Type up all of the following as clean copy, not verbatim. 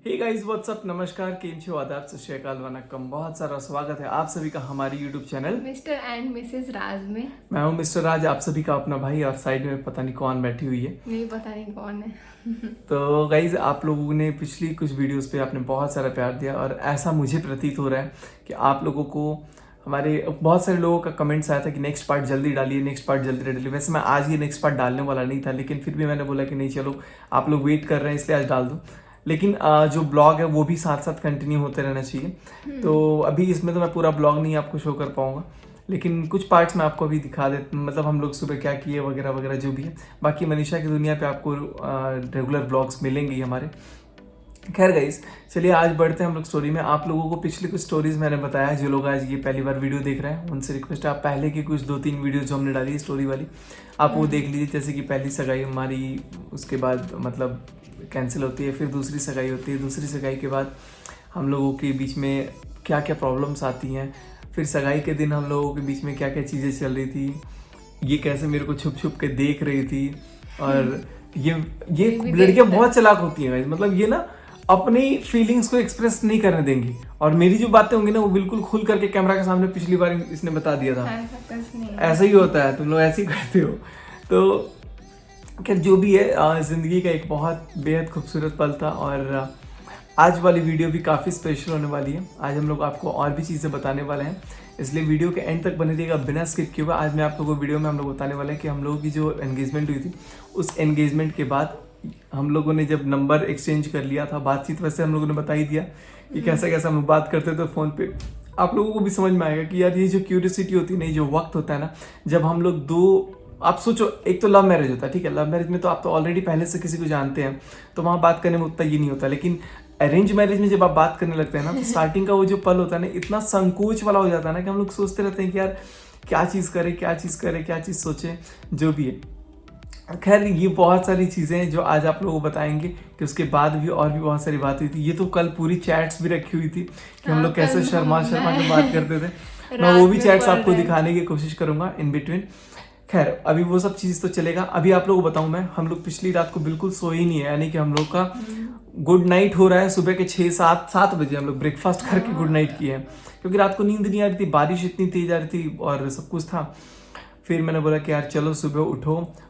Hey guys what's up, नमस्कार, केम छो, आदाब, सत श्री अकाल, वनक्कम। बहुत सारा स्वागत है आप सभी का हमारे YouTube channel mister and Mrs Raj में। मैं हूं मिस्टर राज, आप सभी का अपना भाई, और साइड में पता नहीं कौन बैठी हुई है। नहीं पता नहीं कौन है। तो गाइस, आप लोगों ने पिछली कुछ वीडियोस पे आपने बहुत सारा प्यार दिया, और ऐसा मुझे प्रतीत हो रहा है कि आप लोगों को हमारे बहुत सारे लोगों का कमेंट्स आया था कि नेक्स्ट पार्ट जल्दी डालिए, नेक्स्ट पार्ट जल्दी डालिए। वैसे मैं आज ये नेक्स्ट पार्ट डालने वाला नहीं था, लेकिन फिर भी मैंने बोला कि नहीं, चलो आप लोग वेट कर रहे हैं इसलिए आज डाल दूँ। लेकिन जो ब्लॉग है वो भी साथ साथ कंटिन्यू होते रहना चाहिए। तो अभी इसमें तो मैं पूरा ब्लॉग नहीं आपको शो कर पाऊंगा, लेकिन कुछ पार्ट्स मैं आपको अभी दिखा देता, मतलब हम लोग सुबह क्या किए वगैरह वगैरह जो भी है। बाकी मनीषा की दुनिया पे आपको रेगुलर ब्लॉग्स मिलेंगे ही हमारे। खैर गाइस, चलिए आज बढ़ते हैं हम लोग स्टोरी में। आप लोगों को पिछली कुछ स्टोरीज मैंने बताया, जो लोग आज ये पहली बार वीडियो देख रहे हैं उनसे रिक्वेस्ट है, आप पहले की कुछ 2-3 वीडियो जो हमने डाली स्टोरी वाली आप वो देख लीजिए। जैसे कि पहली सगाई हमारी, उसके बाद मतलब कैंसिल होती है, फिर दूसरी सगाई होती है, दूसरी सगाई के बाद हम लोगों के बीच में क्या क्या प्रॉब्लम्स आती हैं, फिर सगाई के दिन हम लोगों के बीच में क्या क्या चीज़ें चल रही थी, ये कैसे मेरे को छुप छुप के देख रही थी। और ये लड़कियां बहुत चालाक होती हैं गाइस, मतलब ये ना अपनी फीलिंग्स को एक्सप्रेस नहीं करने देंगी, और मेरी जो बातें होंगी ना वो बिल्कुल खुल करके कैमरा के सामने, पिछली बार इसने बता दिया था ऐसा ही होता है, तुम लोग ऐसे ही करते हो। तो खैर जो भी है, ज़िंदगी का एक बहुत बेहद खूबसूरत पल था, और आज वाली वीडियो भी काफ़ी स्पेशल होने वाली है। आज हम लोग आपको और भी चीज़ें बताने वाले हैं, इसलिए वीडियो के एंड तक बने रहिएगा बिना स्किप किए हुए। आज मैं आप लोगों को वीडियो में हम लोग बताने वाले हैं कि हम लोगों की जो एंगेजमेंट हुई थी, उस एंगेजमेंट के बाद हम लोगों ने जब नंबर एक्सचेंज कर लिया था, बातचीत वैसे हम लोगों ने बता ही दिया कि कैसा कैसा हम बात करते थे फ़ोन पे। आप लोगों को भी समझ में आएगा कि यार ये जो क्यूरियोसिटी होती है ना, जो वक्त होता है ना, जब हम लोग दो, आप सोचो, एक तो लव मैरिज होता है, ठीक है, लव मैरिज में तो आप तो ऑलरेडी पहले से किसी को जानते हैं, तो वहाँ बात करने में उतना ये नहीं होता। लेकिन अरेंज मैरिज में जब आप बात करने लगते हैं ना, तो स्टार्टिंग का वो जो पल होता है ना, इतना संकोच वाला हो जाता है ना कि हम लोग सोचते रहते हैं कि यार क्या चीज़ करें, क्या चीज़ करें, क्या चीज़ सोचें, जो भी है। खैर ये बहुत सारी चीज़ें हैं जो आज आप लोगों को बताएंगे कि उसके बाद भी और भी बहुत सारी बात हुई थी। ये तो कल पूरी चैट्स भी रखी हुई थी कि हम लोग कैसे शर्मा के बात करते थे। मैं वो भी चैट्स आपको दिखाने की कोशिश करूंगा इन बिटवीन। खैर अभी वो सब चीज़ तो चलेगा। अभी आप लोगों को बताऊं मैं, हम लोग पिछली रात को बिल्कुल सोए ही नहीं है, यानी कि हम लोग का गुड नाइट हो रहा है सुबह के 6-7 बजे। हम लोग ब्रेकफास्ट करके गुड नाइट किए हैं, क्योंकि रात को नींद नहीं आ रही थी, बारिश इतनी तेज आ रही थी और सब कुछ था। फिर मैंने बोला कि यार चलो सुबह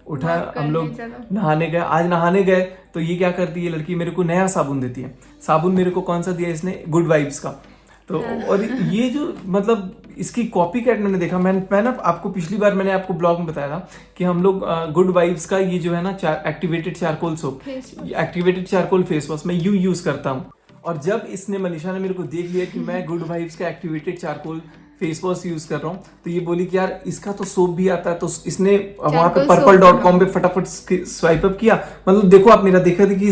उठा, हम लोग नहाने गए। आज नहाने गए तो ये क्या करती है लड़की, मेरे को नया साबुन देती है। साबुन मेरे को कौन सा दिया इसने, गुड वाइब्स का। तो और ये जो मतलब इसकी कॉपी कैट मैंने देखा, मैं ना आपको पिछली बार मैंने आपको ब्लॉग में बताया था कि हम लोग गुड वाइब्स का ये जो है ना activated charcoal soap, activated charcoal face wash मैं यूज करता हूँ। और जब इसने, मनीषा ने मेरे को देख लिया कि मैं गुड वाइब्स का activated charcoal face wash use कर रहा हूँ, तो ये बोली कि यार इसका तो सोप भी आता है। तो इसने वहां पे purple.com पे फटाफट स्वाइप अप किया। मतलब देखो आप, मेरा देखा थी कि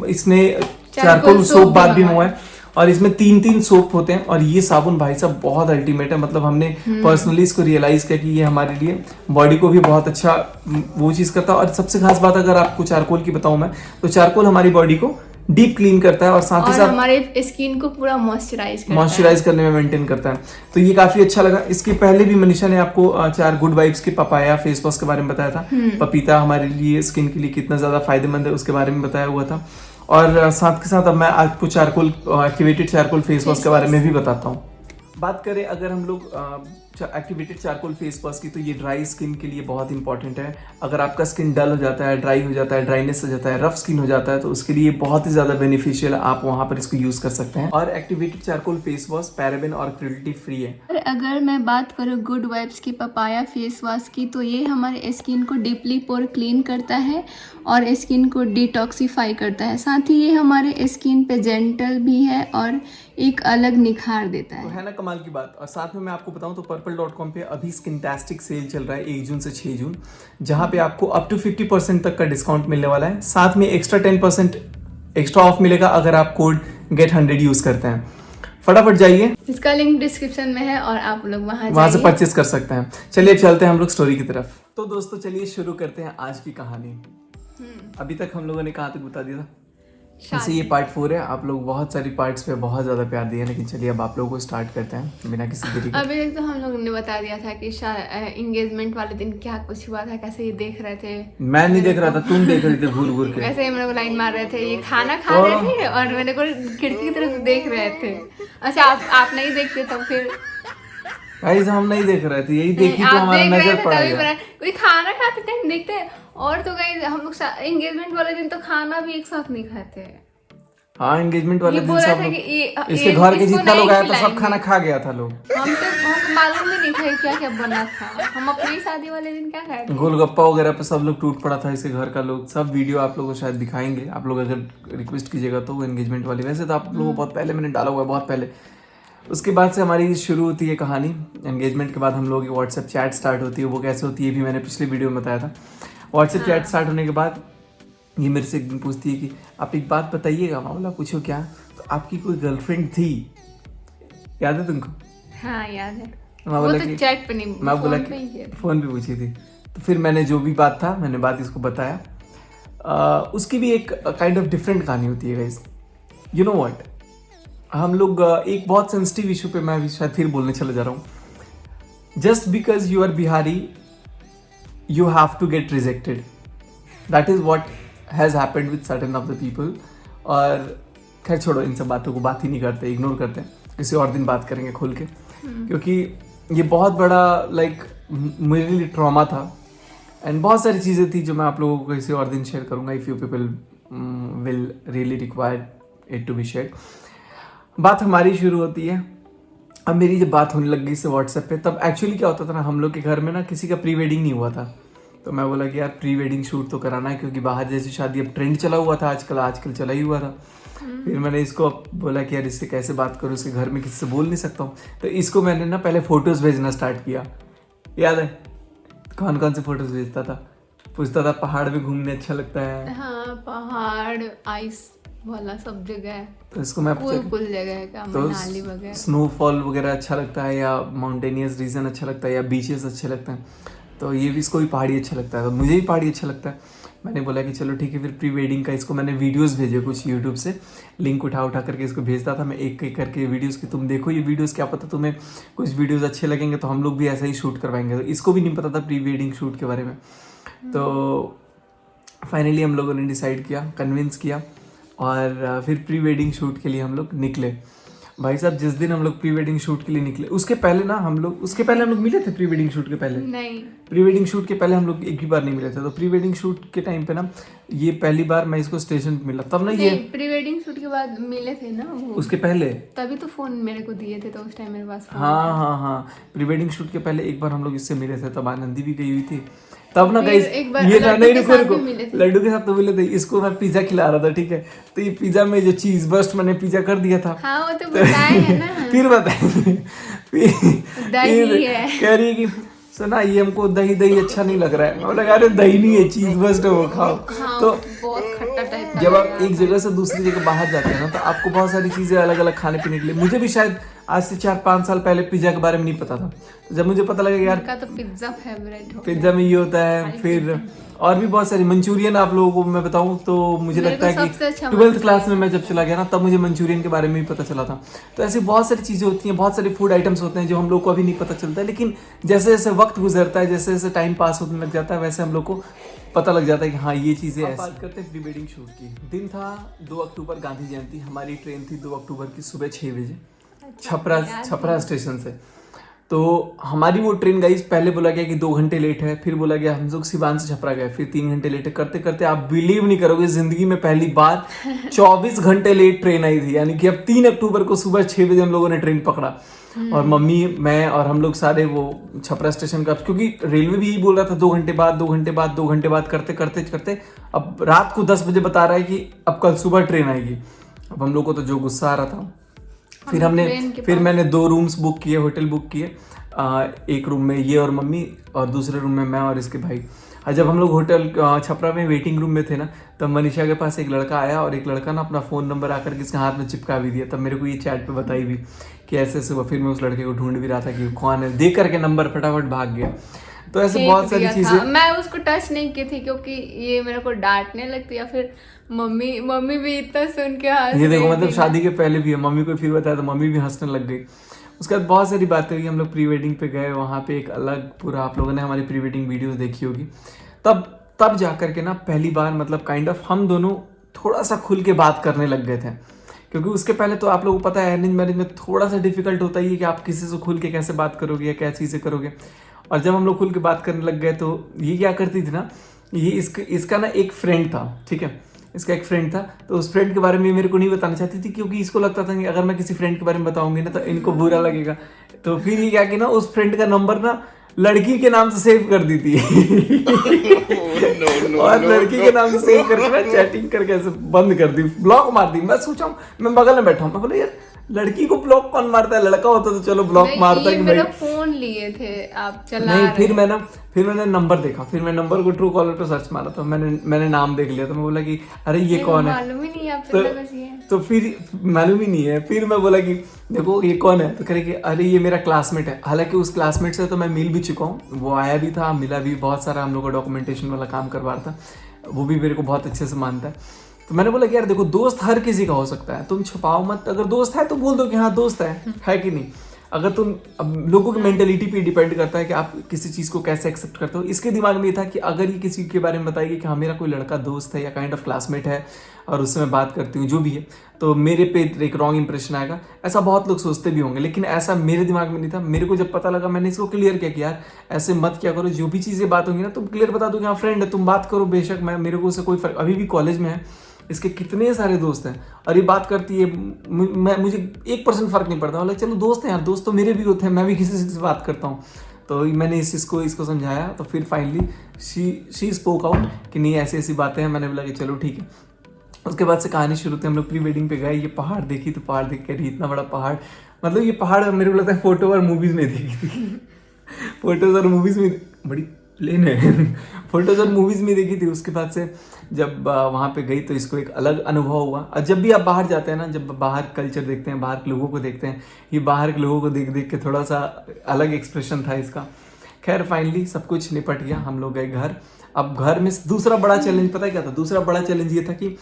इसने चारकोल सोप बार भी मंगवाया, और इसमें 3 सोप होते हैं। और ये साबुन भाई साहब बहुत अल्टीमेट है, मतलब हमने पर्सनली इसको रियलाइज किया कि ये हमारे लिए बॉडी को भी बहुत अच्छा वो चीज करता है। और सबसे खास बात अगर आपको चारकोल की बताऊं मैं, तो चारकोल हमारी बॉडी को डीप क्लीन करता है, और साथ ही साथ हमारे स्किन को पूरा मॉइस्चराइज करने में मेंटेन करता है। तो ये काफी अच्छा लगा। इसके पहले भी मनीषा ने आपको 4 गुड वाइब्स के पपाया फेस वॉश के बारे में बताया था। पपीता हमारे लिए, स्किन के लिए कितना ज्यादा फायदेमंद है उसके बारे में बताया हुआ था। और साथ के साथ अब मैं आपको charcoal activated charcoal face wash के बारे में भी बताता हूँ। बात करें अगर हम लोग एक्टिवेटेड चारकोल फेस वॉश की, तो ये ड्राई स्किन के लिए बहुत इंपॉर्टेंट है। अगर आपका स्किन डल हो जाता है, ड्राई हो जाता है, ड्राइनेस हो जाता है, रफ स्किन हो जाता है, तो उसके लिए बहुत ही ज़्यादा बेनिफिशियल है, आप वहाँ पर इसको यूज़ कर सकते हैं। और activated charcoal face wash paraben और क्रुएल्टी फ्री है। अगर मैं बात करूँ गुड वाइब्स की पपाया फेस वॉश की, तो ये हमारे स्किन को डीपली पोर क्लीन करता है और स्किन को डिटॉक्सिफाई करता है। साथ ही ये हमारे स्किन पे जेंटल भी है और एक अलग निखार देता है। तो है ना कमाल की बात। और साथ में मैं आपको बताऊं तो purple.com पे अभी स्किनटास्टिक सेल चल रहा है 1 जून से 6 जून, जहां पे आपको अप टू 50% तक का डिस्काउंट मिलने वाला है। साथ में एक्स्ट्रा 10% एक्स्ट्रा ऑफ मिलेगा अगर आप कोड GET100 यूज करते हैं। फटाफट जाइए, इसका लिंक डिस्क्रिप्शन में है और आप लोग वहां से परचेस कर सकते हैं। चलिए चलते हैं हम लोग स्टोरी की तरफ। तो दोस्तों चलिए शुरू करते हैं आज की कहानी। अभी तक हम लोगों ने कहाँ तक बता दिया था? वैसे ये पार्ट 4 है। आप लोग बहुत सारी पार्ट्स पे बहुत ज़्यादा प्यार दिए, लेकिन चलिए अब आप लोगों को स्टार्ट करते हैं बिना किसी देरी के। अभी तक तो हम लोगों ने बता दिया था कि एंगेजमेंट वाले दिन क्या कुछ हुआ था, कैसे ये देख रहे थे। मैं नहीं देख रहा था, तुम देख रही थी घूर घूर के। वैसे ही हम लोग लाइन मार रहे थे, ये खाना खा रहे थे और मैंने को खिड़की की तरफ देख रहे थे। अच्छा आप नहीं देखते तब फिर गाइस हम नहीं देख रहे थे, यही देखी तो आप हमारा देख रहे नजर थे पड़ तभी गया। कोई खाना खाते टाइम देखते हैं। और तो गाइस हम लोग एंगेजमेंट वाले दिन तो खाना भी एक साथ नहीं खाते हैं। हाँ एंगेजमेंट वाले दिन सब लोग, लोग इसके घर के जितना लोग आया था सब खाना खा गया था लोग। हमको मालूम भी नहीं था क्या क्या बना था। हम अपनी शादी वाले दिन क्या खाए थे? गोलगप्पा वगैरह पे सब लोग टूट पड़ा था इसके घर का लोग। सब वीडियो आप लोगों को शायद दिखाएंगे, आप लोग अगर रिक्वेस्ट कीजिएगा तो। वो एंगेजमेंट वाली वैसे तो आप लोगों को बहुत पहले मैंने डाला हुआ है, बहुत पहले। उसके बाद से हमारी शुरू होती है कहानी। एंगेजमेंट के बाद हम लोग की व्हाट्सएप चैट स्टार्ट होती है। वो कैसे होती है भी मैंने पिछले वीडियो में बताया था। व्हाट्सएप चैट स्टार्ट होने के बाद ये मेरे से एक दिन पूछती है कि आप एक बात बताइएगा। मैं बोला पूछो क्या। तो आपकी कोई गर्लफ्रेंड थी, याद है तुमको? हाँ याद है। मैं वो बोला तो कि चैट पे नहीं, मैं बोला फोन पे ही कि है। फ़ोन पे पूछी थी। तो फिर मैंने जो भी बात था मैंने बात इसको बताया। उसकी भी एक काइंड ऑफ डिफरेंट कहानी होती है गाइस। यू नो व्हाट, हम लोग एक बहुत सेंसिटिव इशू पे मैं अभी शायद फिर बोलने चले जा रहा हूँ। Just because you are Bihari you have to get rejected. That is what has happened with certain of the people. और खैर छोड़ो, इन सब बातों को बात ही नहीं करते, इग्नोर करते हैं। किसी और दिन बात करेंगे खोल के, क्योंकि ये बहुत बड़ा मेरे लिए ट्रॉमा था। एंड बहुत सारी चीज़ें थी जो मैं आप लोगों को किसी और दिन शेयर करूँगा, if you people will really require it to be share. बात हमारी शुरू होती है। अब मेरी जब बात होने लग गई इससे व्हाट्सएप पे, तब एक्चुअली क्या होता था ना, हम लोग के घर में ना किसी का प्री वेडिंग नहीं हुआ था। तो मैं बोला कि यार प्री वेडिंग शूट तो कराना है, क्योंकि बाहर जैसी शादी अब ट्रेंड चला हुआ था आजकल चला ही हुआ था। फिर मैंने इसको बोला कि यार इससे कैसे बात करूँ, इसके घर में किसी से बोल नहीं सकता हूँ। तो इसको मैंने ना पहले फ़ोटोज़ भेजना स्टार्ट किया। याद है कौन कौन से फ़ोटोज़ भेजता था? पूछता था पहाड़ में घूमने अच्छा लगता है। हाँ पहाड़, आइस वाला सब जगह, तो इसको मैं कुल जगह का, मनाली वगैरह, स्नोफॉल वगैरह अच्छा लगता है, या माउंटेनियस रीजन अच्छा लगता है, या बीचेस अच्छे लगते हैं। तो ये भी इसको भी पहाड़ी अच्छा लगता है, तो मुझे भी पहाड़ी अच्छा लगता है। मैंने बोला कि चलो ठीक है। फिर प्री वेडिंग का इसको मैंने वीडियोस भेजे कुछ यूट्यूब से, लिंक उठा करके इसको भेजता था मैं एक एक करके वीडियोस की, तुम देखो ये वीडियोस, क्या पता तुम्हें कुछ वीडियोस अच्छे लगेंगे तो हम लोग भी ऐसा ही शूट करवाएंगे। तो इसको भी नहीं पता था प्री वेडिंग शूट के बारे में। तो फाइनली हम लोगों ने डिसाइड किया, कन्विंस किया, और फिर प्री वेडिंग शूट के लिए हम लोग निकले। भाई साहब जिस दिन हम लोग प्री वेडिंग शूट के लिए निकले, उसके पहले हम लोग मिले थे। प्री वेडिंग शूट के पहले नहीं, प्री वेडिंग शूट के पहले हम लोग एक भी बार नहीं मिले थे। तो प्री वेडिंग शूट के टाइम पे ना, ये पहली बार मैं इसको स्टेशन पे मिला तब ना। ये प्री वेडिंग शूट के बाद मिले थे ना वो, उसके पहले तभी तो फोन मेरे को दिए थे। तो उस टाइम मेरे पास फोन हाँ प्री वेडिंग शूट के पहले एक बार हम लोग इससे मिले थे, तब आनंदी भी गई हुई थी तब ना। गाइस ये लड्डू के साथ तो मिले थे। इसको मैं पिज्जा खिला रहा था, ठीक है। तो ये पिज्जा में जो चीज बर्स्ट मैंने पिज्जा कर दिया था। हाँ वो तो बताए है ना। फिर बताएंगे। दही है, कह रही है कि सुना ये हमको दही अच्छा नहीं लग रहा है। मैं बोला अरे दही नहीं है, चीज बर्स्ट है, वो खाओ। हाँ, तो बहुत खट्टा टाइप का। जब आप एक जगह से दूसरी जगह बाहर जाते हैं ना, तो आपको बहुत सारी चीजें अलग अलग खाने पीने के लिए। मुझे भी शायद आज से 4-5 साल पहले पिज्जा के बारे में नहीं पता था। तो जब मुझे पता लगा यार का तो पिज्जा फेवरेट हो, पिज्जा में ये होता है, फिर और भी बहुत सारी मंचूरियन आप लोगों को मैं बताऊं तो मुझे लगता है कि 12th क्लास में मैं जब चला गया ना, तब मुझे मंचूरियन के बारे में भी पता चला था। तो ऐसी बहुत सारी चीज़ें होती हैं, बहुत सारे फूड आइटम्स होते हैं जो हम लोग को अभी नहीं पता चलता है। लेकिन जैसे जैसे वक्त गुजरता है, जैसे जैसे टाइम पास होने लग जाता है, वैसे हम लोग को पता लग जाता है कि हाँ ये चीज़ें ऐसी। बात करते हैं प्री वेडिंग शूट की। दिन था 2 अक्टूबर, गांधी जयंती। हमारी ट्रेन थी 2 अक्टूबर की सुबह 6 बजे छपरा स्टेशन से। तो हमारी वो ट्रेन गई, पहले बोला गया कि 2 घंटे लेट है, फिर बोला गया हम लोग सिवान से छपरा गए, फिर 3 घंटे लेट है। करते करते आप बिलीव नहीं करोगे, जिंदगी में पहली बार 24 घंटे लेट ट्रेन आई थी। यानी कि अब 3 अक्टूबर को सुबह 6 बजे हम लोगों ने ट्रेन पकड़ा, और मम्मी, मैं और हम लोग सारे वो छपरा स्टेशन का, क्योंकि रेलवे भी यही बोल रहा था 2 घंटे बाद 2 घंटे बाद 2 घंटे बाद, करते करते करते अब रात को 10 बजे बता रहा है कि अब कल सुबह ट्रेन आएगी। अब हम लोग को तो जो गुस्सा आ रहा था। फिर मैंने 2 रूम्स बुक किए, होटल बुक किए। एक रूम में ये और मम्मी, और दूसरे रूम में मैं और इसके भाई। और जब हम लोग होटल छपरा में वेटिंग रूम में थे ना, तब मनीषा के पास एक लड़का आया, और एक लड़का ना अपना फ़ोन नंबर आकर के इसके हाथ में चिपका भी दिया। तब मेरे को ये चैट पे बताई भी कि ऐसे ऐसे। फिर मैं उस लड़के को ढूंढ भी रहा था कि कौन है, देख करके नंबर फटाफट भाग गया। तो ऐसे फेंक बहुत सारी दिया था। चीजें। मैं उसको टच नहीं की थी क्योंकि ये मेरे को डांटने लगती, या फिर मम्मी भी इतना सुन के हंस ये देखो रही मतलब थी शादी के पहले भी है, मम्मी को फिर बताया तो मम्मी भी हंसने लग गई। उसके बाद बहुत सारी बातें हुई, हम लोग प्री वेडिंग पे गए, वहाँ पे एक अलग पूरा, आप लोगों ने हमारी प्री वेडिंग वीडियोस देखी होगी। तब जा करके ना पहली बार मतलब काइंड ऑफ हम दोनों थोड़ा सा खुल के बात करने लग गए थे। क्योंकि उसके पहले तो आप लोगों को पता है अरेंज मैरिज में थोड़ा सा डिफिकल्ट होता ही है कि आप किसी से खुल के कैसे बात करोगे या क्या चीज़ें करोगे। और जब हम लोग खुल के बात करने लग गए तो ये क्या करती थी ना, ये इसका ना एक फ्रेंड था, ठीक है, इसका एक फ्रेंड था, तो उस फ्रेंड के बारे में मेरे को नहीं बताना चाहती थी क्योंकि इसको लगता था कि अगर मैं किसी फ्रेंड के बारे में बताऊंगी ना तो इनको बुरा लगेगा। तो फिर ये क्या कि ना उस फ्रेंड का नंबर ना लड़की के नाम से सेव कर दी थी और लड़की के नाम से सेव करके ना चैटिंग करके ऐसे बंद कर दी, ब्लॉक मार दी। मैं सोचा मैं बगल में बैठा हूँ, मैं बोला यार लड़की को ब्लॉक कौन मारता है, लड़का होता तो चलो ब्लॉक मारता ये कि मेरा भाई। फोन लिए थे आप चला नहीं, रहे। फिर मैंने नंबर देखा, फिर मैं नंबर को ट्रू कॉलर पे सर्च मारा तो मैंने नाम देख लिया, तो मैं बोला कि अरे ये कौन है। मालूम ही नहीं आपसे लगा चाहिए। तो फिर मालूम ही नहीं है, फिर मैं बोला कि देखो ये कौन है, तो कह रहे कि अरे ये मेरा क्लासमेट है। हालांकि उस क्लासमेट से तो मैं मिल भी चुका हूँ, वो आया भी था, मिला भी, बहुत सारा हम लोग का डॉक्यूमेंटेशन वाला काम करवा रहा था, वो भी मेरे को बहुत अच्छे से मानता है। तो मैंने बोला कि यार देखो दोस्त हर किसी का हो सकता है, तुम छुपाओ मत, अगर दोस्त है तो बोल दो कि हाँ दोस्त है कि नहीं। अगर तुम, अब लोगों की मेंटेलिटी पे डिपेंड करता है कि आप किसी चीज़ को कैसे एक्सेप्ट करते हो। इसके दिमाग में ये था कि अगर ये किसी के बारे में बताएगी कि हाँ मेरा कोई लड़का दोस्त है या काइंड ऑफ क्लासमेट है और उससे मैं बात करती हूँ जो भी है, तो मेरे पे एक रॉन्ग इंप्रेशन आएगा। ऐसा बहुत लोग सोचते भी होंगे, लेकिन ऐसा मेरे दिमाग में नहीं था। मेरे को जब पता लगा मैंने इसको क्लियर किया कि यार ऐसे मत क्या करो, जो भी चीज़ें बात होंगी ना तुम क्लियर बता दो कि हाँ फ्रेंड है, तुम बात करो बेशक, मैं मेरे को उससे कोई फर्क, अभी भी कॉलेज में है, इसके कितने सारे दोस्त हैं और ये बात करती है, मुझे 1% फर्क नहीं पड़ता। मतलब चलो दोस्त हैं यार, दोस्त तो मेरे भी होते हैं, मैं भी किसी से बात करता हूँ। तो मैंने इसको समझाया, तो फिर फाइनली शी स्पोक आउट कि नहीं ऐसी ऐसी बातें हैं। मैंने बोला कि चलो ठीक है। उसके बाद से कहानी शुरू थी, हम लोग प्री वेडिंग पे गए, ये पहाड़ देखी, तो पहाड़ देख कर इतना बड़ा पहाड़, मतलब ये पहाड़ मेरे को लगता है फोटो और मूवीज में देखी थी फोटोज और मूवीज में, बड़ी प्लेन है फोटोज और मूवीज में देखी थी। उसके बाद से जब वहाँ पे गई तो इसको एक अलग अनुभव हुआ। और जब भी आप बाहर जाते हैं ना, जब बाहर कल्चर देखते हैं, बाहर के लोगों को देखते हैं, ये बाहर के लोगों को देख देख के थोड़ा सा अलग एक्सप्रेशन था इसका। खैर फाइनली सब कुछ निपट गया, हम लोग गए घर। अब घर में दूसरा बड़ा चैलेंज पता है क्या था? दूसरा बड़ा चैलेंज ये था कि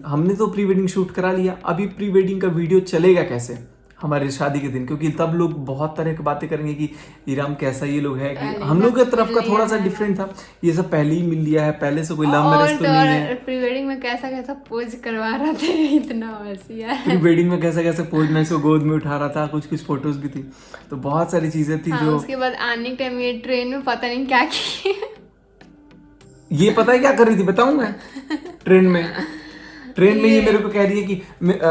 हमने तो प्री वेडिंग शूट करा लिया, अभी प्री वेडिंग का वीडियो चलेगा कैसे हमारे शादी के दिन, क्योंकि तब लोग बहुत तरह की बातें करेंगे कि ईराम कैसा ये लोग है, कि हम लोग की तरफ का थोड़ा सा डिफरेंट था, ये सब पहले ही मिल लिया है, पहले से कोई लव मैरिज तो नहीं है। प्री वेडिंग में कैसा कैसा पोज करवा रहा था, इतना वैसी है। प्री वेडिंग में कैसे कैसे पोज, मैं इसको गोद में उठा रहा था, कुछ कुछ फोटोज भी थी, तो बहुत सारी चीजें थी। हाँ, जो उसके बाद आने के टाइम ये ट्रेन में पता नहीं क्या किया, ये पता है क्या कर रही थी बताऊं मैं? ट्रेन में ये मेरे को कह रही है कि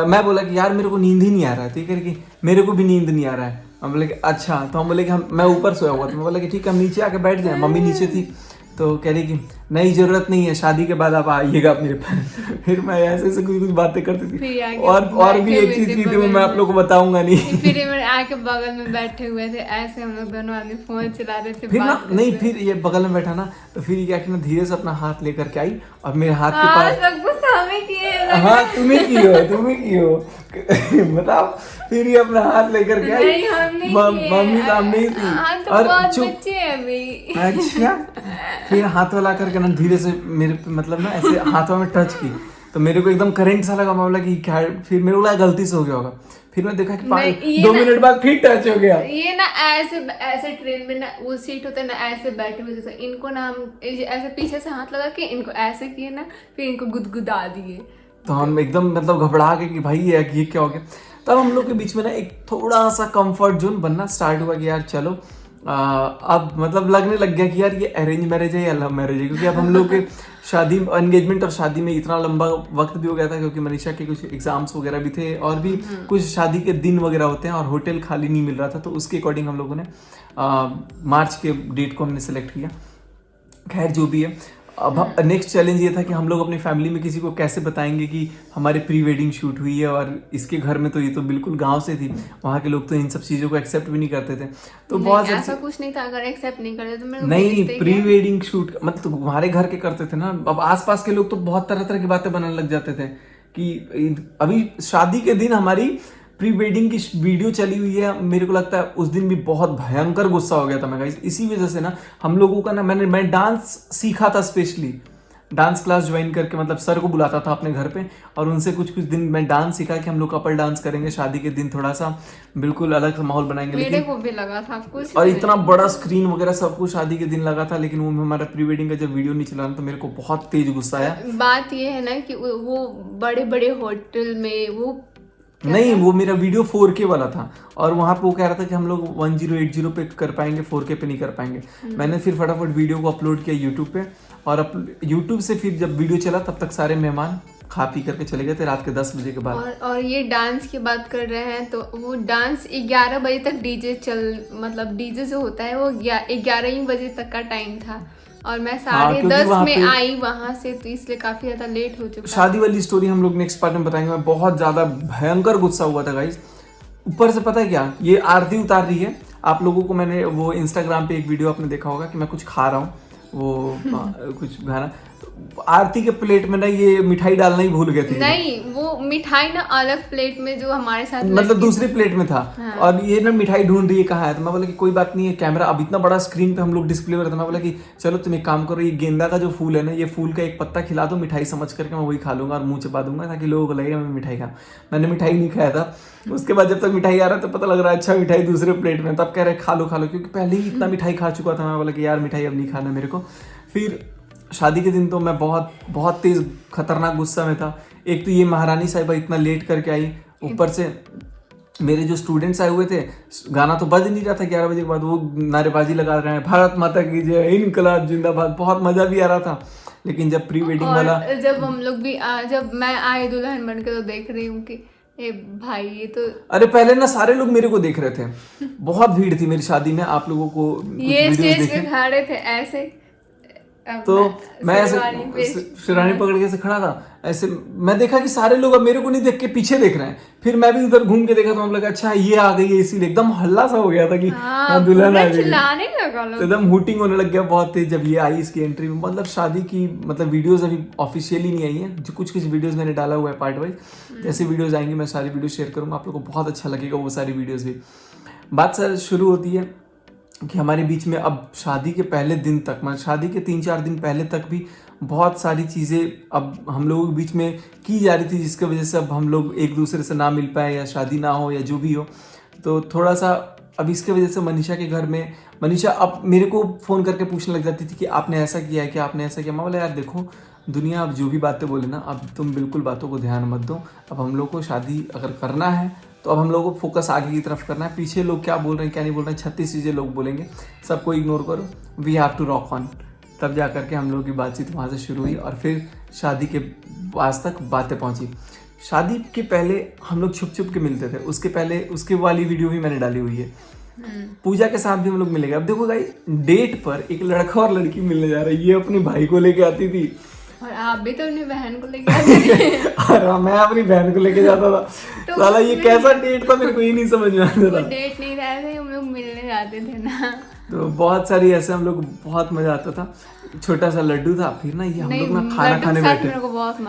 मैं बोला कि यार मेरे को नींद ही नहीं आ रहा है, तो ये कह रही कि मेरे को भी नींद नहीं आ रहा है। हम बोले कि अच्छा, तो हम बोले कि मैं ऊपर सोया हुआ था, मैं बोला कि ठीक है हम नीचे आके बैठ जाए, मम्मी नीचे थी, तो कह रही कि नहीं जरूरत नहीं है, शादी के बाद आप आइएगा मेरे पास फिर मैं ऐसे ऐसे कुछ बातें करती थी। और भी एक चीज की थी, वो मैं आप लोग को बताऊंगा नहीं। फिर ये मेरे आके बगल में बैठे हुए थे, ऐसे हम लोग दोनों आदमी फोन चला रहे थे, फिर ना नहीं, फिर ये बगल में बैठा ना, तो फिर ये क्या कि ना धीरे से अपना हाथ लेकर के आई और मेरे हाथ के पास, सब कुछ हमें किए। हाँ तुम्हें की हो बताओ। फिर ये अपना हाथ लेकर के आई, मम्मी सामने ही थी और चुप। अच्छा, फिर हाथ वाला करके ना धीरे से मेरे पे मतलब ना ऐसे हाथों में टच की, तो मेरे को एकदम करंट सा लगा, मैं बोला कि क्या, फिर मेरे को लगा गलती से हो गया होगा। फिर मैं देखा कि 2 मिनट बाद फिर टच हो गया। ये ना ऐसे ट्रेन में ना वो सीट होता है ना, ऐसे बैठे हुए थे, इनको ना हम ऐसे पीछे से हाथ लगा के इनको ऐसे किए ना, फिर इनको गुदगुदा दिए, तो हम एकदम मतलब घबरा गए कि भाई ये क्या हो गया। तब हम लोग के बीच में ना एक थोड़ा सा कंफर्ट जोन बनना स्टार्ट हुआ कि यार चलो अब मतलब लगने लग गया कि यार ये अरेंज मैरिज है या लव मैरिज है, क्योंकि अब हम लोग के शादी, एंगेजमेंट और शादी में इतना लंबा वक्त भी हो गया था, क्योंकि मनीषा के कुछ एग्जाम्स वगैरह भी थे और भी कुछ शादी के दिन वगैरह होते हैं और होटल खाली नहीं मिल रहा था, तो उसके अकॉर्डिंग हम लोगों ने मार्च के डेट को हमने सेलेक्ट किया। खैर जो भी है, अब नेक्स्ट चैलेंज ये था कि हम लोग अपनी फैमिली में किसी को कैसे बताएंगे कि हमारे प्री वेडिंग शूट हुई है, और इसके घर में तो ये तो बिल्कुल गांव से थी, वहाँ के लोग तो इन सब चीज़ों को एक्सेप्ट भी नहीं करते थे। तो बहुत ऐसा कुछ नहीं था, अगर एक्सेप्ट नहीं करते तो मेरे को नहीं, प्री वेडिंग शूट मतलब तो हमारे घर के करते थे ना, अब आसपास के लोग तो बहुत तरह तरह की बातें बनाने लग जाते थे कि अभी शादी के दिन हमारी प्री वेडिंग की वीडियो चली हुई है, मेरे को लगता है उस दिन भी बहुत भयंकर गुस्सा हो गया था मैं गाइस। इसी वजह से ना हम लोगों का ना मैं डांस सीखा था, स्पेशली डांस क्लास ज्वाइन करके, मतलब सर को बुलाता था अपने घर पे और उनसे कुछ दिन मैं डांस सीखा कि हम लोग कपल डांस करेंगे शादी के दिन, थोड़ा सा बिल्कुल अलग सा माहौल बनाएंगे। मेरे को भी लगा था कुछ, और इतना बड़ा स्क्रीन वगैरह सब कुछ शादी के दिन लगा था, लेकिन वो हमारा प्री वेडिंग का जब वीडियो नहीं चला तो मेरे को बहुत तेज गुस्सा आया। बात ये है ना कि वो बड़े बड़े होटल में वो नहीं, वो मेरा वीडियो 4K वाला था और वहां पे वो कह रहा था कि हम लोग 1080 पे कर पाएंगे, 4K पे नहीं कर पाएंगे। मैंने फिर फटाफट वीडियो को अपलोड किया यूट्यूब पे और यूट्यूब से फिर जब वीडियो चला तब तक सारे मेहमान खा पी करके चले गए थे रात के 10 बजे के बाद। और ये डांस की बात कर रहे हैं तो वो डांस 11 बजे तक मतलब डीजे जो होता है वो 11 ही बजे तक का टाइम था और मैं 10:30 में आई वहां से, तो इसलिए काफी ज्यादा लेट हो चुका। शादी वाली स्टोरी हम लोग नेक्स्ट पार्ट में बताएंगे। मैं बहुत ज्यादा भयंकर गुस्सा हुआ था गाइस। ऊपर से पता है क्या, ये आरती उतार रही है। आप लोगों को मैंने वो इंस्टाग्राम पे एक वीडियो आपने देखा होगा कि मैं कुछ खा रहा हूँ, वो कुछ खाना, आरती के प्लेट में ना ये मिठाई डालना ही भूल गए थे। नहीं, वो मिठाई ना अलग प्लेट में जो हमारे साथ मतलब दूसरी प्लेट में था। हाँ। और ये ना मिठाई ढूंढ रही है कहाँ है, तो मैं बोला कि कोई बात नहीं है, कैमरा अब इतना बड़ा स्क्रीन पे हम लोग डिस्प्ले में रहता। मैं बोला कि चलो तुम एक काम करो, ये गेंदा का जो फूल है ना, ये फूल का एक पत्ता खिला दो मिठाई समझ करके, मैं वही खा लूंगा और मुंह चबा दूंगा ताकि लोगों को लगेगा मैं मिठाई खा। मैंने मिठाई नहीं खाया था। उसके बाद जब तक मिठाई आ रहा तो पता लग रहा है अच्छा मिठाई दूसरे प्लेट में, तब कह रहे खा लो, क्योंकि पहले ही इतना मिठाई खा चुका था। मैं बोला कि यार मिठाई अब नहीं खाना मेरे को। फिर शादी के दिन तो मैं बहुत बहुत तेज खतरनाक गुस्सा में था। एक तो ये महारानी साहिबा इतना लेट करके आई, ऊपर से मेरे जो स्टूडेंट्स आए हुए थे, गाना तो बज नहीं रहा था 11 बजे के बाद, वो नारेबाजी लगा रहे हैं, भारत माता की जय, इनकलाब जिंदाबाद, बहुत मजा भी आ रहा था। लेकिन जब प्री वेडिंग वाला, जब हम लोग भी जब मैं आई दुल्हन बन के तो देख रही हूँ कि ए भाई ये तो, अरे पहले ना सारे लोग मेरे को देख रहे थे, बहुत भीड़ थी मेरी शादी में। आप लोगों को ये स्टेज पे खड़े थे ऐसे, तो मैं ऐसे शेरवानी पकड़ के ऐसे खड़ा था, ऐसे मैं देखा कि सारे लोग अब मेरे को नहीं देख के पीछे देख रहे हैं। फिर मैं भी उधर घूम के देखा तो हम लगा अच्छा ये आ गई है, इसीलिए एकदम हल्ला सा हो गया था कि दुल्हन आ गई, तो एकदम हूटिंग होने लग गया बहुत तेज जब ये आई इसकी एंट्री में। मतलब शादी की मतलब वीडियोस अभी ऑफिशियली नहीं आई है, जो कुछ वीडियोस मैंने डाला हुआ है पार्ट वाइज। जैसे वीडियोस आएंगी मैं सारी वीडियो शेयर करूंगा, आप लोगों को बहुत अच्छा लगेगा वो सारी वीडियोस भी। बात सर शुरू होती है कि हमारे बीच में अब शादी के पहले दिन तक, मतलब शादी के 3-4 दिन पहले तक भी बहुत सारी चीज़ें अब हम लोगों के बीच में की जा रही थी, जिसकी वजह से अब हम लोग एक दूसरे से ना मिल पाए या शादी ना हो या जो भी हो। तो थोड़ा सा अब इसके वजह से मनीषा के घर में, मनीषा अब मेरे को फ़ोन करके पूछने लग जाती थी कि आपने ऐसा किया है कि आपने ऐसा किया। मैं बोला यार देखो दुनिया अब जो भी बातें बोले ना, अब तुम बिल्कुल बातों को ध्यान मत दो। अब हम लोग को शादी अगर करना है तो अब हम लोगों को फोकस आगे की तरफ करना है। पीछे लोग क्या बोल रहे हैं क्या नहीं बोल रहे हैं, 36 चीज़ें लोग बोलेंगे, सबको इग्नोर करो। We have to rock on. तब जा करके हम लोगों की बातचीत वहाँ से शुरू हुई और फिर शादी के पास तक बातें पहुँची। शादी के पहले हम लोग छुप छुप के मिलते थे, उसके पहले उसके वाली वीडियो भी मैंने डाली हुई है। पूजा के साथ भी हम लोग मिलेंगे। अब देखो भाई, डेट पर एक लड़का और लड़की मिलने जा रहा है। ये अपने भाई को लेके आती थी और आप भी तो अपनी बहन को लेके आते थे। और मैं अपनी बहन को लेके जाता था। तो साला ये कैसा डेट था, मेरे को ये नहीं समझ में आता था। डेट नहीं था, ऐसे हम लोग मिलने जाते थे ना। तो बहुत सारी ऐसे हम लोग, बहुत मजा आता था। छोटा सा लड्डू था। फिर ना ये हम लोग ना खाना खाने बैठे,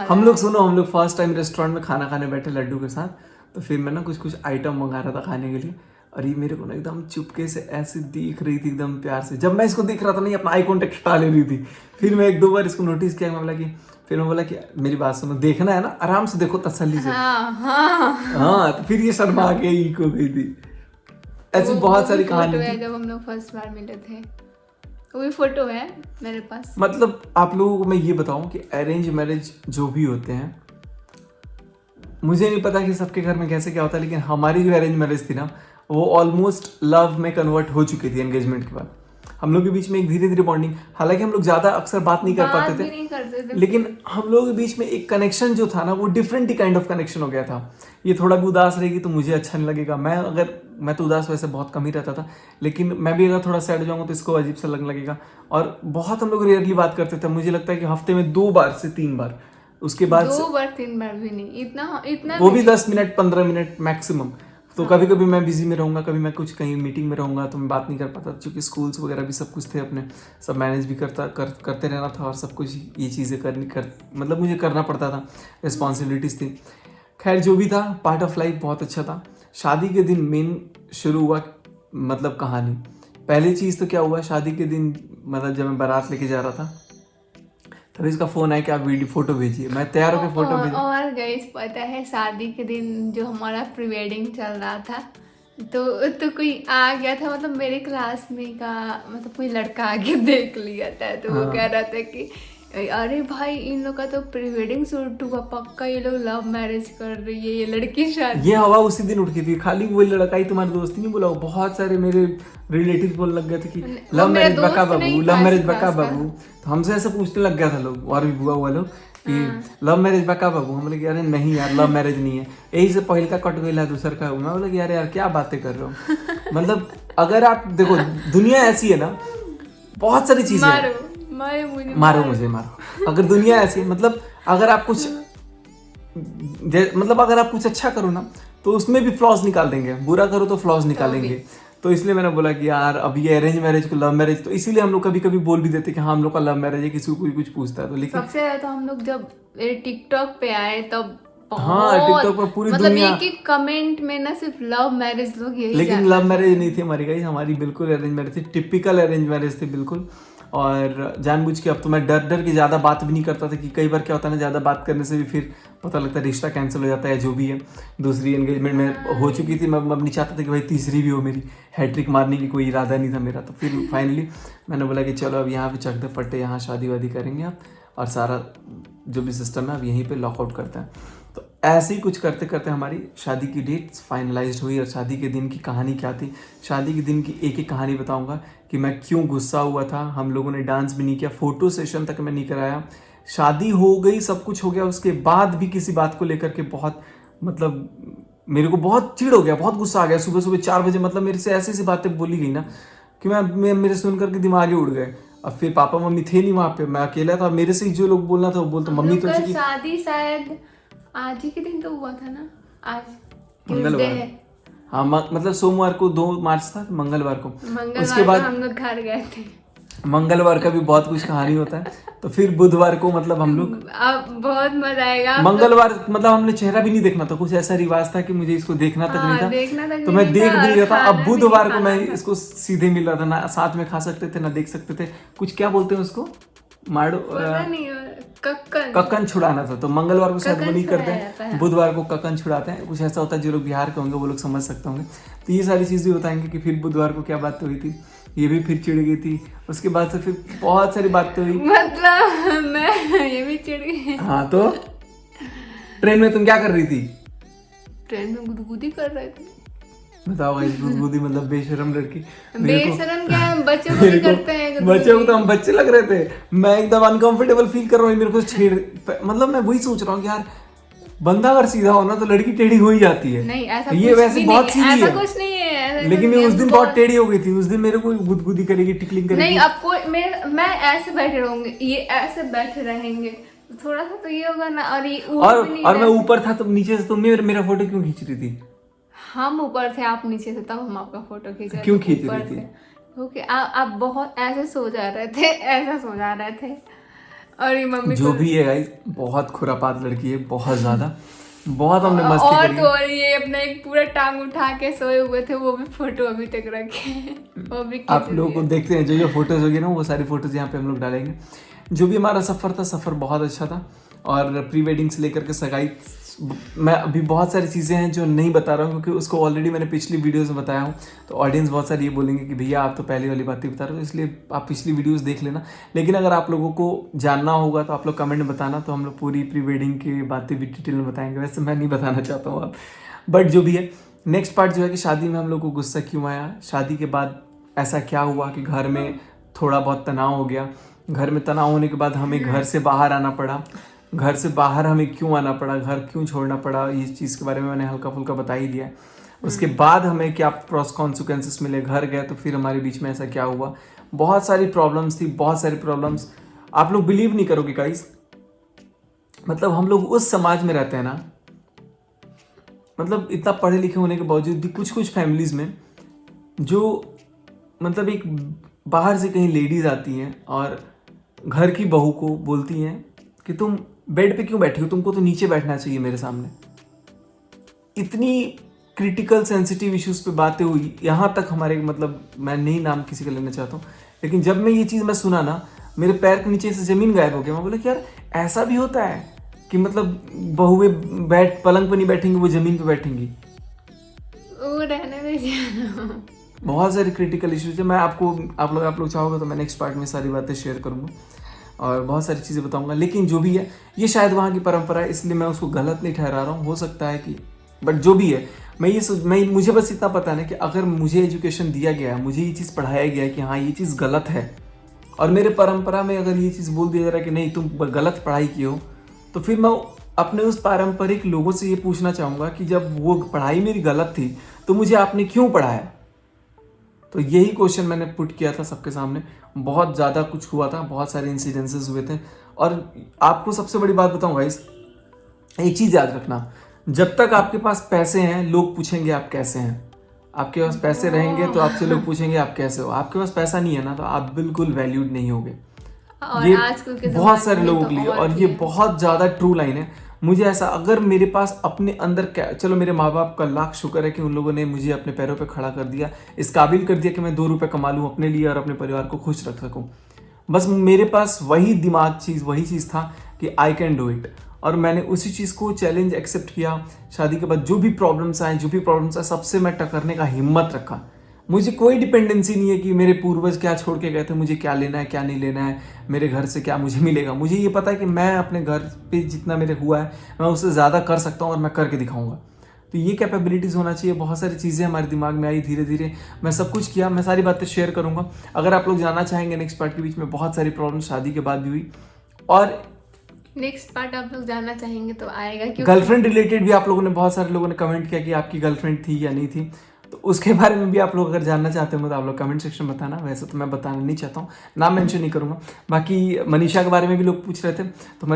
हम लोग फर्स्ट टाइम रेस्टोरेंट में खाना खाने बैठे लड्डू के साथ। तो फिर मैं ना कुछ आइटम मंगा रहा था खाने के लिए और ये मेरे को ना एकदम चुपके से ऐसे देख रही थी एकदम प्यार से। जब मैं इसको देख रहा था ना, ये अपना आई कॉन्टेक्ट हटा ले रही थी। फिर मैं 1-2 बार इसको नोटिस किया। मैं बोला कि मेरी बात सुनो, देखना है ना आराम से देखो, तसल्ली से। हाँ, तो फिर ये शर्मा के ईक हो गई थी। ऐसी बहुत सारी कहानी है जब हम लोग फर्स्ट बार मिले थे, वो भी फोटो है मेरे पास। मतलब आप लोगों को मैं ये बताऊं कि अरेंज मैरिज जो भी होते हैं, मुझे नहीं पता कि सबके घर में कैसे क्या होता है, लेकिन हमारी जो अरेंज मैरिज थी ना, वो ऑलमोस्ट लव में कन्वर्ट हो चुकी थी एंगेजमेंट के बाद। हम लोग के बीच में एक धीरे धीरे बॉन्डिंग, हालांकि हम लोग ज्यादा अक्सर बात नहीं कर पाते थे, लेकिन हम लोग के बीच में एक कनेक्शन जो था ना, वो different he kind of connection हो गया था। ये थोड़ा भी उदास रहेगी तो मुझे अच्छा नहीं लगेगा। मैं तो उदास वैसे बहुत कम ही रहता था, लेकिन मैं भी अगर थोड़ा सैड जाऊंगा तो इसको अजीब सा लगने लगेगा। और बहुत हम लोग रेयरली बात करते थे। मुझे लगता है कि हफ्ते में 2 बार से 3 बार, उसके बाद 2 बार 3 बार भी नहीं, इतना वो भी 10 मिनट 15 मिनट मैक्सिमम। तो कभी कभी मैं बिजी में रहूंगा, कभी मैं कुछ कहीं मीटिंग में रहूंगा तो मैं बात नहीं कर पाता, क्योंकि स्कूल्स वगैरह भी सब कुछ थे अपने, सब मैनेज भी करते रहना था और सब कुछ ये चीज़ें मतलब मुझे करना पड़ता था, रिस्पॉन्सिबिलिटीज़ थी। खैर जो भी था, पार्ट ऑफ लाइफ बहुत अच्छा था। शादी के दिन मेन शुरू हुआ मतलब कहानी। पहली चीज़ तो क्या हुआ, शादी के दिन मतलब जब मैं बारात लेके जा रहा था तभी इसका फ़ोन आया कि आप वीडियो फ़ोटो भेजिए। मैं तैयार होकर फ़ोटो भेजा। और गाइस पता है शादी के दिन जो हमारा प्री वेडिंग चल रहा था तो कोई आ गया था, मतलब मेरे क्लास में का मतलब कोई लड़का आके देख लिया था, तो वो कह रहा था कि अरे भाई इन लोग का तो प्री वेडिंग शूट हुआ, पक्का ये लोग लव मैरिज कर रही है, ये लड़की शादी। ये हवा उसी दिन उठ गई थी। खाली वही लड़का ही तुम्हारे दोस्त नहीं बोला, बहुत सारे मेरे रिलेटिव बोलने लग गए थे कि लव मैरिज बका बाबू, लव मैरिज बका बाबू। तो हमसे ऐसे पूछने लग गया था लोग, और भी बुआ हुआ लोग कि लव मैरिज बका बाबू। हम बोले अरे नहीं यार, लव मैरिज नहीं है, यही से पहले का कट गई दूसर का। मैं बोला कि यार क्या बातें कर रहे हो। मतलब अगर आप देखो दुनिया ऐसी है ना, बहुत सारी चीजें मारो मुझे मारो। अगर दुनिया ऐसी है, मतलब अगर आप कुछ अगर आप कुछ अच्छा करो ना तो उसमें भी फ्लॉज निकाल देंगे, बुरा करो तो फ्लॉज निकालेंगे। तो इसलिए मैंने बोला कि यार अब ये अरेंज मैरिज को लव मैरिज, तो इसीलिए हम लोग कभी कभी बोल भी देते कि हाँ हम लोग का लव मैरिज है, किसी को कोई कुछ पूछता है तो। लेकिन सबसे ज्यादा तो हम लोग जब टिकटॉक पे आए तब हाँ टिकटॉक पर पूरी मतलब दुनिया, एक कमेंट में ना सिर्फ लव मैरिज लोग यही लेकिन लव मैरिज नहीं थी हमारी गाइस, हमारी बिल्कुल अरेंज मैरिज थी, टिपिकल अरेंज मैरिज थी बिल्कुल। और जानबूझ के अब तो मैं डर डर के ज़्यादा बात भी नहीं करता था कि कई बार क्या होता है ना, ज़्यादा बात करने से भी फिर पता लगता है रिश्ता कैंसिल हो जाता है, जो भी है। दूसरी एंगेजमेंट में हो चुकी थी, मैं अब नहीं चाहता था कि भाई तीसरी भी हो मेरी, हैट्रिक मारने की कोई इरादा नहीं था मेरा। तो फिर फाइनली मैंने बोला कि चलो अब यहाँ पे चक दे फटे, यहाँ शादी वादी करेंगे आप, और सारा जो भी सिस्टम है अब यहीं पे लॉकआउट करते हैं। तो ऐसे ही कुछ करते करते हमारी शादी की डेट फाइनलाइज्ड हुई। और शादी के दिन की कहानी क्या थी, शादी के दिन की एक एक कहानी बताऊंगा कि मैं क्यों गुस्सा हुआ था। हम लोगों ने डांस भी नहीं किया, फोटो सेशन तक मैं नहीं कराया। शादी हो गई, सब कुछ हो गया, उसके बाद भी किसी बात को लेकर के बहुत मतलब मेरे को बहुत चिढ़ हो गया, बहुत गुस्सा आ गया। सुबह सुबह 4 बजे मतलब मेरे से ऐसी ऐसी बातें बोली गई ना कि मैं मेरे सुन करके दिमाग ही उड़ गए। अब फिर पापा मम्मी थे नहीं वहाँ पे, मैं अकेला था, मेरे से ही जो लोग बोलना था वो बोलते। मम्मी तो शादी शायद आज ही के दिन तो हुआ था ना, आज मंगलवार है। हाँ मतलब सोमवार को 2 मार्च था, मंगलवार को। उसके बाद हम लोग घर गए थे। मंगलवार का भी बहुत कुछ कहानी होता है। तो फिर बुधवार को मतलब हम लोग, अब बहुत मजा आएगा। मंगलवार मतलब हमने चेहरा भी नहीं देखना था, कुछ ऐसा रिवाज था कि मुझे इसको देखना तक नहीं था, तो मैं देख भी रहा था। अब बुधवार को मैं इसको सीधे मिल रहा था, ना साथ में खा सकते थे ना देख सकते थे। कुछ क्या बोलते हैं उसको, माड़ो कक्कन छुड़ाना था। तो मंगलवार को शायद वो नहीं करते हैं, बुधवार को कक्कन छुड़ाते हैं, कुछ ऐसा होता है। जो लोग बिहार के होंगे वो लोग समझ सकते होंगे। तो ये सारी चीज़ें बताएंगे कि फिर बुधवार को क्या बात हुई थी, ये भी फिर चिढ़ गई थी। उसके बाद से फिर बहुत सारी बातें हुई, मतलब मैं ये भी चिढ़ गई। हाँ तो ट्रेन में तुम क्या कर रही थी? ट्रेन में गुदगुदी कर रहे थे। बताओ भाई, गुदगुदी मतलब बेशरम लड़की। बेशरम क्या है, बच्चे को भी करते हैं। बच्चे को तो हम बच्चे लग रहे थे। मैं एकदम अनकंफर्टेबल फील कर रहा हूँ, मेरे को छेड़, मतलब मैं वही सोच रहा हूँ कि यार बंदा अगर सीधा हो ना तो लड़की टेढ़ी हो ही जाती है। नहीं ऐसा ये वैसे बहुत सीधी है, ऐसा कुछ नहीं है। लेकिन ये उस दिन बहुत टेढ़ी हो गई थी। उस दिन मेरे को गुदगुदी करेगी, टिकलिंग करेगी। नहीं अब कोई मैं ऐसे बैठे रहूंगी, ये ऐसे बैठे रहेंगे, थोड़ा सा तो ये होगा ना। और ये और मैं ऊपर था, तो नीचे से तुम मेरा फोटो क्यों खींच रही थी? हम ऊपर थे, आप नीचे थे, तब हम आपका फोटो खींच रहे थे। क्यों खींच रही थी? क्योंकि आप बहुत ऐसे सो जा रहे थे, ऐसा सो जा रहे थे। और ये मम्मी जो भी है गाइस, बहुत खुरापात लड़की है, बहुत ज्यादा, बहुत हमने मस्ती करी। तो और ये अपना एक पूरा टांग उठा के सोए हुए थे, वो भी फोटो अभी तक रखे, वो भी आप लोगों को देखते हैं जो फोटोज होगी ना, वो सारी फोटोज यहाँ पे हम लोग डालेंगे। जो भी हमारा सफर था, सफर बहुत अच्छा था। और प्री वेडिंग से लेकर के सगाई, मैं अभी बहुत सारी चीज़ें हैं जो नहीं बता रहा हूँ क्योंकि उसको ऑलरेडी मैंने पिछली वीडियोस में बताया हूँ। तो ऑडियंस बहुत सारी ये बोलेंगे कि भैया आप तो पहले वाली बातें बता रहे हो, इसलिए आप पिछली वीडियोस देख लेना। लेकिन अगर आप लोगों को जानना होगा तो आप लोग कमेंट में बताना, तो हम लोग पूरी प्री वेडिंग की बातें भी डिटेल में बताएंगे। वैसे मैं नहीं बताना चाहता हूँ आप, बट जो भी है नेक्स्ट पार्ट जो है कि शादी में हम लोग को गुस्सा क्यों आया, शादी के बाद ऐसा क्या हुआ कि घर में थोड़ा बहुत तनाव हो गया। घर में तनाव होने के बाद हमें घर से बाहर आना पड़ा। घर से बाहर हमें क्यों आना पड़ा, घर क्यों छोड़ना पड़ा, इस चीज़ के बारे में मैंने हल्का फुल्का बता ही दिया है। उसके बाद हमें क्या प्रॉस कॉन्सिक्वेंसेस मिले, घर गए तो फिर हमारे बीच में ऐसा क्या हुआ। बहुत सारी प्रॉब्लम्स थी, बहुत सारी प्रॉब्लम्स। आप लोग बिलीव नहीं करोगे गाइस, मतलब हम लोग उस समाज में रहते हैं ना, मतलब इतना पढ़े लिखे होने के बावजूद भी कुछ फैमिलीज में जो मतलब एक बाहर से कहीं लेडीज आती हैं और घर की बहू को बोलती हैं कि तुम बेड पे क्यों बैठी हो, तुमको तो नीचे बैठना चाहिए मेरे सामने। इतनी क्रिटिकल सेंसिटिव इश्यूज पे बातें हुई, यहाँ तक हमारे मतलब मैं नहीं नाम किसी का लेना चाहता हूँ, लेकिन जब मैं ये चीज़ मैं सुना ना, मेरे पैर के नीचे से ज़मीन गायब हो गया। मैं बोला कि यार ऐसा भी होता है कि मतलब बहुएं पलंग पे नहीं बैठेंगी, वो ज़मीन पे बैठेंगी। वो रहने दीजिए। बहुत सारे क्रिटिकल इश्यूज है। मैं आप लोग चाहोगे तो मैं नेक्स्ट पार्ट में सारी बातें शेयर करूँगा और बहुत सारी चीज़ें बताऊँगा। लेकिन जो भी है, ये शायद वहाँ की परंपरा है, इसलिए मैं उसको गलत नहीं ठहरा रहा हूँ। हो सकता है कि, बट जो भी है, मुझे बस इतना पता है कि अगर मुझे एजुकेशन दिया गया है, मुझे ये चीज़ पढ़ाया गया है कि हाँ ये चीज़ गलत है, और मेरे परंपरा में अगर ये चीज़ बोल दिया जा रहा है कि नहीं तुम गलत पढ़ाई की हो, तो फिर मैं अपने उस पारंपरिक लोगों से ये पूछना चाहूँगा कि जब वो पढ़ाई मेरी गलत थी तो मुझे आपने क्यों पढ़ाया। तो यही क्वेश्चन मैंने पुट किया था सबके सामने। बहुत ज़्यादा कुछ हुआ था, बहुत सारे इंसिडेंसेस हुए थे। और आपको सबसे बड़ी बात बताऊँ गाइस, एक चीज़ याद रखना, जब तक आपके पास पैसे हैं लोग पूछेंगे आप कैसे हैं। आपके पास पैसे रहेंगे तो आपसे लोग पूछेंगे आप कैसे हो। आपके पास पैसा नहीं है ना, तो आप बिल्कुल वैल्यूड नहीं होगे। और ये आजकल के बहुत सारे ज़माने में लोगों तो के लिए, और और भी ये है। बहुत ज़्यादा ट्रू लाइन है। मुझे ऐसा, अगर मेरे पास अपने अंदर चलो मेरे माँ बाप का लाख शुक्र है कि उन लोगों ने मुझे अपने पैरों पे खड़ा कर दिया, इस काबिल कर दिया कि मैं 2 रुपए कमा लूँ अपने लिए और अपने परिवार को खुश रख सकूँ। बस मेरे पास वही वही चीज़ था कि आई कैन डू इट, और मैंने उसी चीज़ को चैलेंज एक्सेप्ट किया। शादी के बाद जो भी प्रॉब्लम्स आए सबसे मैं टकरने का हिम्मत रखा। मुझे कोई डिपेंडेंसी नहीं है कि मेरे पूर्वज क्या छोड़ के गए थे, मुझे क्या लेना है क्या नहीं लेना है, मेरे घर से क्या मुझे मिलेगा। मुझे ये पता है कि मैं अपने घर पे जितना मेरे हुआ है मैं उससे ज़्यादा कर सकता हूँ और मैं करके दिखाऊंगा। तो ये कैपेबिलिटीज़ होना चाहिए। बहुत सारी चीज़ें हमारे दिमाग में आई, धीरे धीरे मैं सब कुछ किया। मैं सारी बातें शेयर करूँगा। अगर आप लोग जानना चाहेंगे नेक्स्ट पार्ट के बीच में बहुत सारी प्रॉब्लम शादी के बाद भी हुई, और नेक्स्ट पार्ट आप लोग जानना चाहेंगे तो आएगा, क्योंकि गर्लफ्रेंड रिलेटेड भी आप लोगों ने, बहुत सारे लोगों ने कमेंट किया कि आपकी गर्लफ्रेंड थी या नहीं थी, तो उसके बारे में भी आप लोग अगर जानना चाहते हो तो आप लोग कमेंट सेक्शन में बताना। वैसे तो मैं बताना नहीं चाहता हूँ, नाम मेंशन नहीं करूँगा। बाकी मनीषा के बारे में भी लोग पूछ रहे थे, तो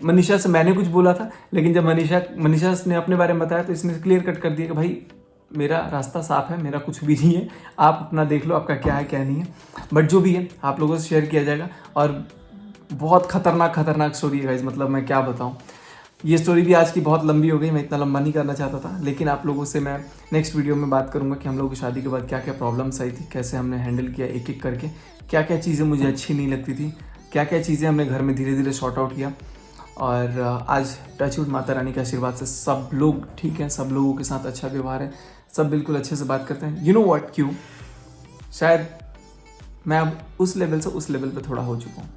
मनीषा से मैंने कुछ बोला था, लेकिन जब मनीषा ने अपने बारे में बताया तो इसने क्लियर कट कर दिया कि भाई मेरा रास्ता साफ है, मेरा कुछ भी नहीं है, आप अपना देख लो आपका क्या है क्या नहीं है। बट जो भी है आप लोगों से शेयर किया जाएगा। और बहुत खतरनाक स्टोरी है गाइस, मतलब मैं क्या बताऊँ। ये स्टोरी भी आज की बहुत लंबी हो गई, मैं इतना लंबा नहीं करना चाहता था, लेकिन आप लोगों से मैं नेक्स्ट वीडियो में बात करूंगा कि हम लोगों की शादी के बाद क्या क्या प्रॉब्लम्स आई थी, कैसे हमने हैंडल किया एक एक करके, क्या क्या चीज़ें मुझे अच्छी नहीं लगती थी, क्या क्या चीज़ें हमने घर में धीरे धीरे शॉर्ट आउट किया। और आज टचवुड माता रानी के आशीर्वाद से सब लोग ठीक हैं, सब लोगों के साथ अच्छा व्यवहार है, सब बिल्कुल अच्छे से बात करते हैं। यू नो व्हाट, क्यों, शायद मैं अब उस लेवल से उस लेवल पे थोड़ा हो चुका हूँ।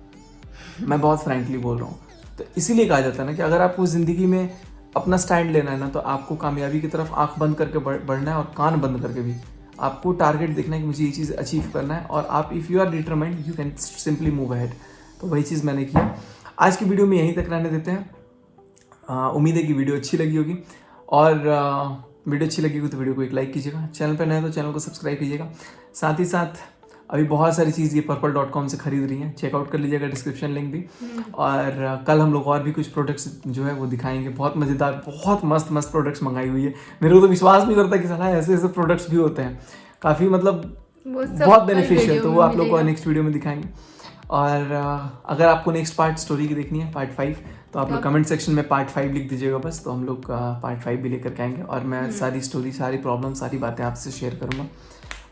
मैं बहुत फ्रैंकली बोल रहा हूँ। तो इसीलिए कहा जाता है ना कि अगर आपको ज़िंदगी में अपना स्टैंड लेना है ना, तो आपको कामयाबी की तरफ आंख बंद करके बढ़ना है, और कान बंद करके भी आपको टारगेट देखना है कि मुझे ये चीज़ अचीव करना है, और आप if you are determined you can simply move ahead. तो वही चीज़ मैंने किया। आज की वीडियो में यहीं तक रहने देते हैं। उम्मीद है कि वीडियो अच्छी लगी होगी, और वीडियो अच्छी लगी होगी तो वीडियो को एक लाइक कीजिएगा, चैनल पर नए तो चैनल को सब्सक्राइब कीजिएगा। साथ ही साथ अभी बहुत सारी चीज़ ये purple.com से खरीद रही हैं, चेकआउट कर लीजिएगा, डिस्क्रिप्शन लिंक भी। और कल हम लोग और भी कुछ प्रोडक्ट्स जो है वो दिखाएंगे, बहुत मज़ेदार, बहुत मस्त प्रोडक्ट्स मंगाई हुई है। मेरे को तो विश्वास नहीं करता कि साला ऐसे प्रोडक्ट्स भी होते हैं, काफ़ी मतलब बहुत बेनिफिशियल। तो वो आप लोग को नेक्स्ट वीडियो में दिखाएंगे। और अगर आपको नेक्स्ट पार्ट स्टोरी की देखनी है, पार्ट 5, तो आप लोग कमेंट सेक्शन में पार्ट 5 लिख दीजिएगा बस, तो हम लोग पार्ट 5 भी लेकर के आएंगे, और मैं सारी स्टोरी, सारी प्रॉब्लम, सारी बातें आपसे शेयर करूँगा।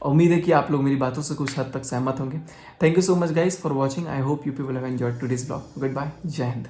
उम्मीद है कि आप लोग मेरी बातों से कुछ हद तक सहमत होंगे। Thank you so much guys for watching. I hope you people have enjoyed today's blog. Goodbye, जय हिंद।